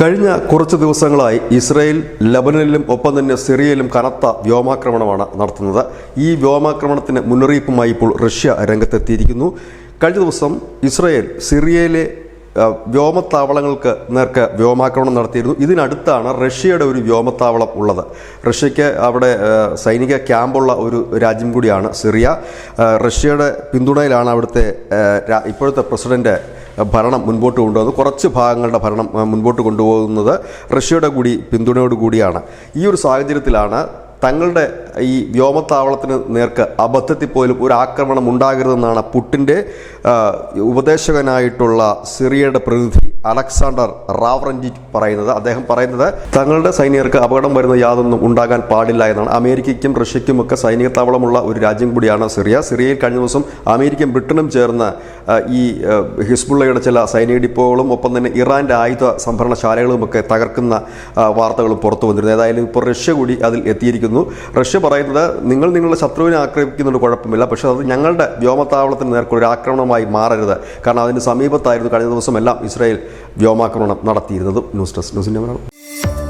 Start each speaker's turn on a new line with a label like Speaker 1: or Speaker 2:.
Speaker 1: കഴിഞ്ഞ കുറച്ച് ദിവസങ്ങളായി ഇസ്രായേൽ ലബനനിലും ഒപ്പം തന്നെ സിറിയയിലും കനത്ത വ്യോമാക്രമണമാണ് നടത്തുന്നത്. ഈ വ്യോമാക്രമണത്തിന് മുന്നറിയിപ്പുമായി ഇപ്പോൾ റഷ്യ രംഗത്തെത്തിയിരിക്കുന്നു. കഴിഞ്ഞ ദിവസം ഇസ്രായേൽ സിറിയയിലെ വ്യോമത്താവളങ്ങൾക്ക് നേർക്ക് വ്യോമാക്രമണം നടത്തിയിരുന്നു. ഇതിനടുത്താണ് റഷ്യയുടെ ഒരു വ്യോമത്താവളം ഉള്ളത്. റഷ്യയ്ക്ക് അവിടെ സൈനിക ക്യാമ്പുള്ള ഒരു രാജ്യം കൂടിയാണ് സിറിയ. റഷ്യയുടെ പിന്തുണയിലാണ് അവിടുത്തെ ഇപ്പോഴത്തെ പ്രസിഡന്റ് ഭരണം മുൻപോട്ട് കൊണ്ടുപോകുന്നത്. കുറച്ച് ഭാഗങ്ങളുടെ ഭരണം മുൻപോട്ട് കൊണ്ടുപോകുന്നത് റഷ്യയുടെ കൂടി പിന്തുണയോടുകൂടിയാണ്. ഈ ഒരു സാഹചര്യത്തിലാണ് തങ്ങളുടെ ഈ വ്യോമത്താവളത്തിന് നേർക്ക് അബദ്ധത്തിൽ പോലും ഒരു ആക്രമണം ഉണ്ടാകരുതെന്നാണ് പുടിൻ്റെ ഉപദേശകനായിട്ടുള്ള സിറിയയുടെ പ്രതിനിധി അലക്സാണ്ടർ റാവ്റൻജിച്ച് പറയുന്നത്. അദ്ദേഹം പറയുന്നത് തങ്ങളുടെ സൈനികർക്ക് അപകടം വരുന്ന യാതൊന്നും ഉണ്ടാകാൻ പാടില്ല എന്നാണ്. അമേരിക്കയ്ക്കും റഷ്യയ്ക്കുമൊക്കെ സൈനിക താവളമുള്ള ഒരു രാജ്യം കൂടിയാണ് സിറിയ. സിറിയയിൽ കഴിഞ്ഞ ദിവസം അമേരിക്കയും ബ്രിട്ടനും ചേർന്ന് ഈ ഹിസ്ബുള്ളയുടെ ചില സൈനിക ഡിപ്പോകളും ഒപ്പം തന്നെ ഇറാൻ്റെ ആയുധ സംഭരണശാലകളുമൊക്കെ തകർക്കുന്ന വാർത്തകളും പുറത്തു വന്നിരുന്നു. ഏതായാലും ഇപ്പോൾ റഷ്യ കൂടി അതിൽ എത്തിയിരിക്കുന്നു. റഷ്യ പറയുന്നത് നിങ്ങളുടെ ശത്രുവിനെ ആക്രമിക്കുന്നുണ്ട്, കുഴപ്പമില്ല, പക്ഷേ അത് ഞങ്ങളുടെ വ്യോമത്താവളത്തിന് നേർക്കുള്ള ഒരു ആക്രമണമായി മാറരുത്. കാരണം അതിന് സമീപത്തായിരുന്നു കഴിഞ്ഞ ദിവസം എല്ലാം ഇസ്രായേൽ വ്യോമാക്രമണം നടത്തിയിരുന്നത്. ന്യൂസ് ഡെസ്ക് ന്യൂസിൻ്റെ മലയാളം.